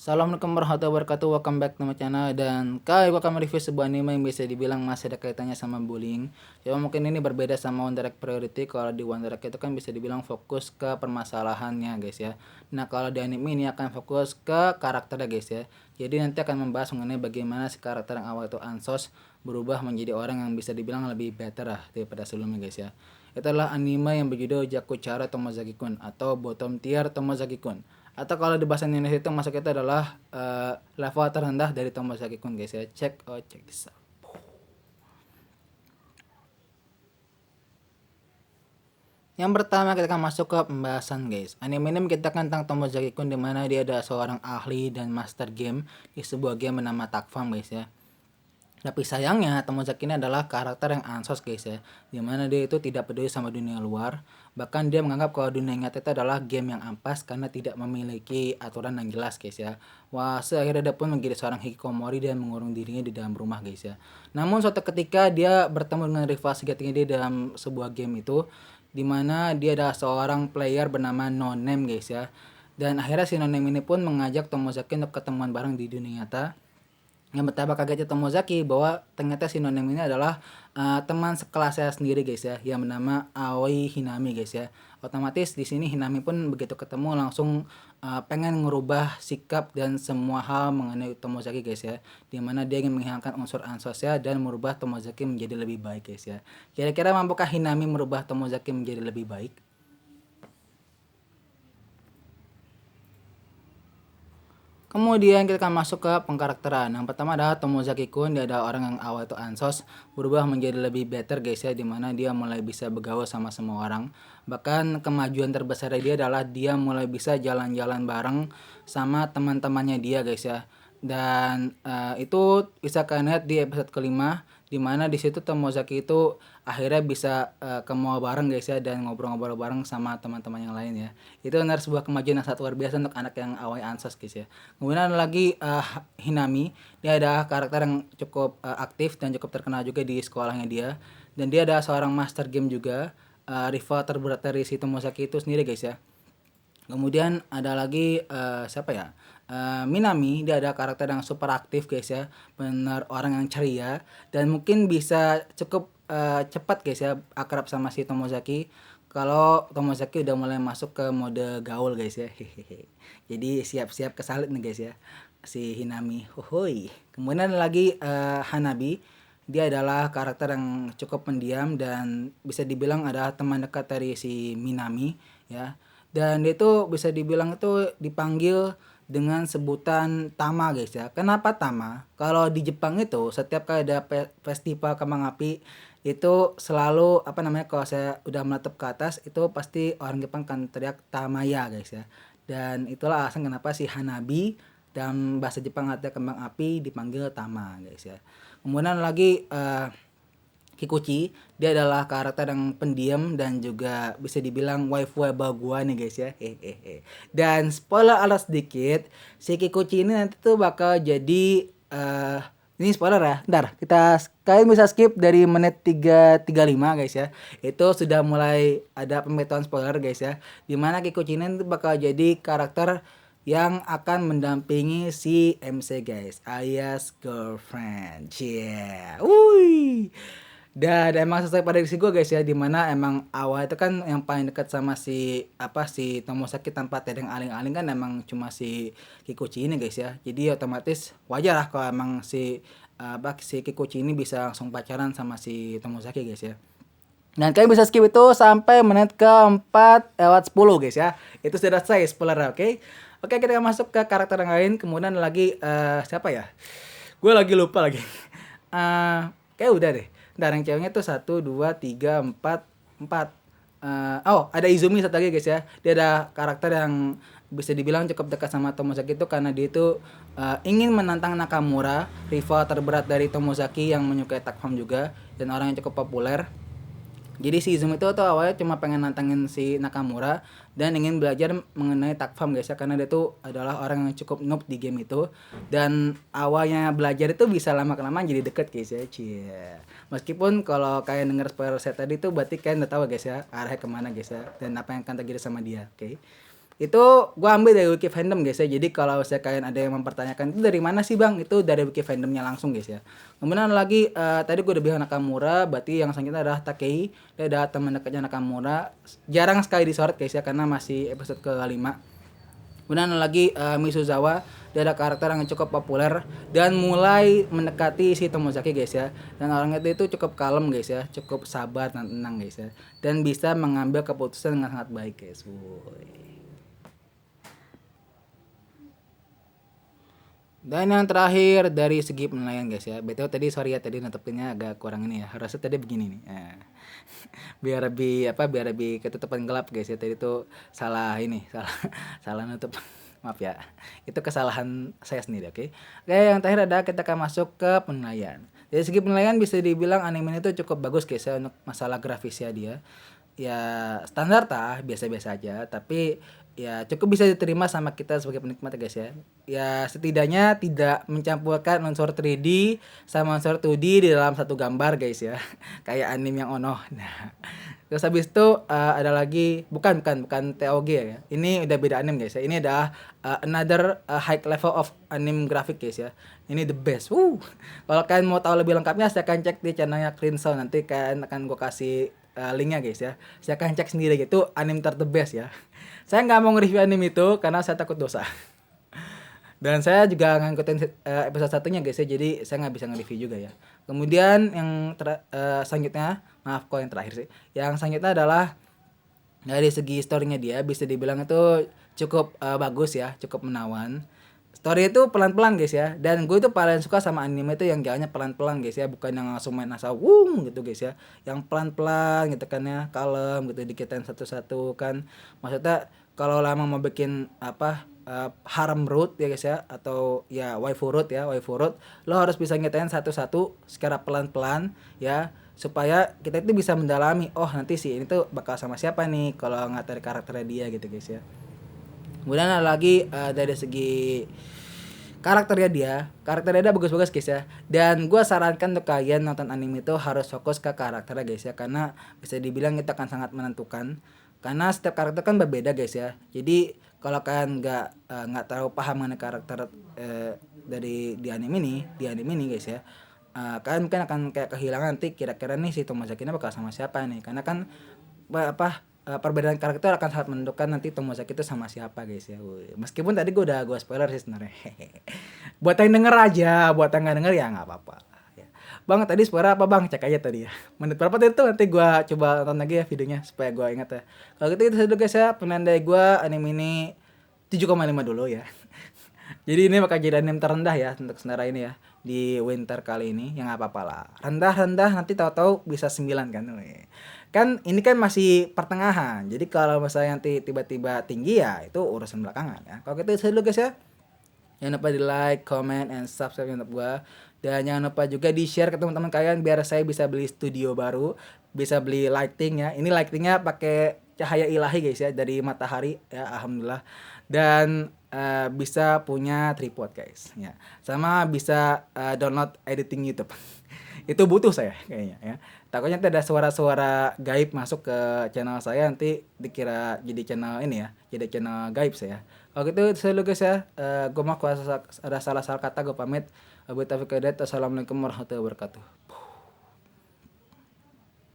Assalamualaikum warahmatullahi wabarakatuh, welcome back to my channel. Dan kali ini aku akan mereview sebuah anime yang bisa dibilang masih ada kaitannya sama bullying. Cuma mungkin ini berbeda sama One Direct Priority. Kalau di One Direct itu kan bisa dibilang fokus ke permasalahannya guys ya. Nah kalau di anime ini akan fokus ke karakternya guys ya. Jadi nanti akan membahas mengenai bagaimana si karakter yang awal itu ansos berubah menjadi orang yang bisa dibilang lebih better lah daripada sebelumnya guys ya. Itu adalah anime yang berjudul Jakuchara Tomozaki-kun atau Bottom Tier Tomozaki-kun, atau kalau di bahasa Indonesia itu masuk itu adalah level terendah dari Tomozaki Kun guys ya. Check this out. Yang pertama kita akan masuk ke pembahasan guys. Anime ini menceritakan tentang Tomozaki Kun, di mana dia adalah seorang ahli dan master game di sebuah game bernama Takfam guys ya. Tapi sayangnya Tomozaki ini adalah karakter yang ansos guys ya, dimana dia itu tidak peduli sama dunia luar. Bahkan dia menganggap kalau dunia nyata itu adalah game yang ampas karena tidak memiliki aturan yang jelas guys ya. Wah, akhirnya dia pun menjadi seorang hikikomori dan mengurung dirinya di dalam rumah guys ya. Namun suatu ketika dia bertemu dengan rival sejatinya dia dalam sebuah game itu, dimana dia adalah seorang player bernama No Name guys ya. Dan akhirnya si No Name ini pun mengajak Tomozaki untuk ketemuan bareng di dunia nyata. Yang betapa kagetnya Tomozaki bahwa ternyata si No Name ini adalah teman sekelas saya sendiri guys ya, yang bernama Aoi Hinami guys ya. Otomatis di sini Hinami pun begitu ketemu langsung pengen merubah sikap dan semua hal mengenai Tomozaki guys ya, dimana dia ingin menghilangkan unsur ansosnya dan merubah Tomozaki menjadi lebih baik guys ya. Kira-kira mampukah Hinami merubah Tomozaki menjadi lebih baik? Kemudian kita akan masuk ke pengkarakteran. Yang pertama adalah Tomozaki Kun. Dia adalah orang yang awal itu ansos berubah menjadi lebih better guys ya, dimana dia mulai bisa bergaul sama semua orang. Bahkan kemajuan terbesar dia adalah dia mulai bisa jalan-jalan bareng sama teman-temannya dia guys ya. Dan itu bisa kalian lihat di episode kelima, dimana di situ Tomozaki itu akhirnya bisa ke mall bareng guys ya, dan ngobrol-ngobrol bareng sama teman-teman yang lain ya. Itu benar sebuah kemajuan yang sangat luar biasa untuk anak yang awalnya ansos guys ya. Kemudian ada lagi Hinami. Dia adalah karakter yang cukup aktif dan cukup terkenal juga di sekolahnya dia, dan dia adalah seorang master game juga, rival terberat dari si Tomozaki itu sendiri guys ya. Kemudian ada lagi siapa ya? Minami. Dia ada karakter yang super aktif guys ya, benar orang yang ceria dan mungkin bisa cukup cepat guys ya akrab sama si Tomozaki kalau Tomozaki udah mulai masuk ke mode gaul guys ya. Hehehe. Jadi siap-siap kesalit nih guys ya si Hinami. Hohoi. Kemudian ada lagi Hanabi. Dia adalah karakter yang cukup pendiam dan bisa dibilang adalah teman dekat dari si Minami ya. Dan dia itu bisa dibilang itu dipanggil dengan sebutan Tama guys ya. Kenapa Tama? Kalau di Jepang itu setiap kali ada festival kembang api itu selalu apa namanya, kalau saya udah meletap ke atas itu pasti orang Jepang kan teriak Tamaya guys ya. Dan itulah alasan kenapa si Hanabi dalam bahasa Jepang ada kembang api dipanggil Tama guys ya. Kemudian lagi Kikuchi. Dia adalah karakter yang pendiam dan juga bisa dibilang waifu gua nih guys ya. Hehehe. Dan spoiler alert sedikit, si Kikuchi ini nanti tuh bakal jadi ini spoiler ya. Ntar kalian bisa skip dari menit 3:35 guys ya. Itu sudah mulai ada pemberitahuan spoiler guys ya. Dimana Kikuchi ini tuh bakal jadi karakter yang akan mendampingi si MC guys, alias girlfriend. Yeah. Wuih. Dan emang sesuai prediksi gue guys ya, dimana emang awal itu kan yang paling dekat sama si si Tomosaki tanpa tedeng aling-aling kan emang cuma si Kikuchi ini guys ya. Jadi otomatis wajar lah kalau emang si Kikuchi ini bisa langsung pacaran sama si Tomosaki guys ya. Dan kalian bisa skip itu sampai menit ke-4 lewat 10 guys ya. Itu sudah selesai spoiler, oke? Oke, kita masuk ke karakter yang lain. Kemudian lagi siapa ya? Gue lagi lupa lagi. Kayak udah deh. Ntar yang ceweknya tuh 1, 2, 3, 4 ada Izumi satu lagi guys ya. Dia ada karakter yang bisa dibilang cukup dekat sama Tomozaki itu karena dia itu ingin menantang Nakamura, rival terberat dari Tomozaki yang menyukai Takfam juga dan orang yang cukup populer. Jadi si Izumi itu tuh awalnya cuma pengen nantangin si Nakamura dan ingin belajar mengenai Takfam guys ya, karena dia tuh adalah orang yang cukup noob di game itu, dan awalnya belajar itu bisa lama-kelamaan jadi deket guys ya. Cie. Meskipun kalau kalian denger spoiler saya tadi tuh berarti kalian udah tahu guys ya arahnya kemana guys ya dan apa yang akan terjadi sama dia, oke? Itu gua ambil dari wiki fandom guys ya. Jadi kalau misalnya kalian ada yang mempertanyakan itu dari mana sih bang, itu dari wiki fandomnya langsung guys ya. Kemudian ada lagi tadi gua udah bilang Nakamura, berarti yang selanjutnya adalah Takei. Dia adalah teman dekatnya Nakamura. Jarang sekali disorot guys ya karena masih episode ke-5. Kemudian ada lagi Misuzawa, dia ada karakter yang cukup populer dan mulai mendekati si Tomozaki guys ya. Dan orangnya itu cukup kalem guys ya, cukup sabar dan tenang guys ya. Dan bisa mengambil keputusan dengan sangat baik guys. Wuih. Dan yang terakhir dari segi penilaian guys ya. Betul tadi sorry ya tadi nutupinnya agak kurang ini ya. Harusnya tadi begini nih. Biar lebih ketutupan gelap guys ya. Tadi tuh salah ini, salah salah nutup. Maaf ya. Itu kesalahan saya sendiri, oke. Oke, yang terakhir ada kita akan masuk ke penilaian. Dari segi penilaian bisa dibilang anime ini tuh cukup bagus guys ya untuk masalah grafisnya dia. Ya standar biasa-biasa aja, tapi ya cukup bisa diterima sama kita sebagai penikmat ya guys ya. Ya setidaknya tidak mencampurkan unsur 3D sama unsur 2D di dalam satu gambar guys ya. Kayak anime yang Ono. Nah, terus habis itu ada lagi bukan TOG ya. Ini udah beda anime guys ya. Ini adalah another high level of anime graphic guys ya. Ini the best. Kalau kalian mau tahu lebih lengkapnya saya akan cek di channelnya Clean Sound. Nanti kalian akan gue kasih linknya guys ya. Saya akan cek sendiri gitu anime ter the best ya. Saya nggak mau nge-review anime itu karena saya takut dosa. Dan saya juga ngikutin episode satunya guys ya. Jadi saya nggak bisa nge-review juga ya. Kemudian yang selanjutnya, maaf kok yang terakhir sih. Yang selanjutnya adalah dari segi story-nya dia bisa dibilang itu cukup bagus ya, cukup menawan. Story itu pelan-pelan guys ya. Dan gue itu paling suka sama anime itu yang jalannya pelan-pelan guys ya, bukan yang langsung main asal gitu guys ya. Yang pelan-pelan gitu kan ya, kalem gitu dikitain satu-satu kan. Maksudnya kalau lama mau bikin harem root ya guys ya, atau ya waifu root lo harus bisa ngitain satu-satu secara pelan-pelan ya, supaya kita itu bisa mendalami nanti sih ini tuh bakal sama siapa nih kalau nggak dari karakternya dia gitu guys ya. Kemudian ada lagi dari segi karakternya dia bagus-bagus guys ya. Dan gue sarankan untuk kalian nonton anime itu harus fokus ke karakternya guys ya, karena bisa dibilang kita akan sangat menentukan karena setiap karakter kan berbeda guys ya. Jadi kalau kalian nggak terlalu paham mengenai karakter dari di anime ini guys ya, kalian mungkin akan kayak kehilangan nanti kira-kira nih si Tomozaki ini bakal sama siapa nih, karena kan perbedaan karakter akan sangat menentukan nanti Tomozaki itu sama siapa guys ya. Meskipun tadi gue spoiler sih sebenarnya. Buat yang denger aja, buat yang nggak denger ya nggak apa-apa ya. Bang tadi spoiler apa bang, cek aja tadi ya menit berapa tadi tuh, nanti gue coba tonton lagi ya videonya supaya gue ingat ya. Kalau gitu itu dulu guys ya penilaian dari gue anime ini 7,5 dulu ya. Jadi ini bakal jadi anime terendah ya untuk sementara ini ya di winter kali ini, yang nggak apa-apa lah. Rendah nanti tahu-tahu bisa 9 kan. Kan ini kan masih pertengahan. Jadi kalau misalnya nanti tiba-tiba tinggi ya itu urusan belakangan ya. Kalau gitu itu dulu guys ya. Jangan lupa di like, comment, and subscribe untuk gua. Dan jangan lupa juga di share ke teman-teman kalian biar saya bisa beli studio baru, bisa beli lighting ya. Ini lightingnya pakai cahaya ilahi guys ya, dari matahari ya, alhamdulillah. Dan bisa punya tripod guys ya. Sama bisa download editing YouTube. Itu butuh saya kayaknya ya. Takutnya nanti ada suara-suara gaib masuk ke channel saya, nanti dikira jadi channel ini ya, jadi channel gaib saya. Kalau gitu saya guys ya, gue mau ada salah kata gue pamit. Assalamualaikum warahmatullahi wabarakatuh.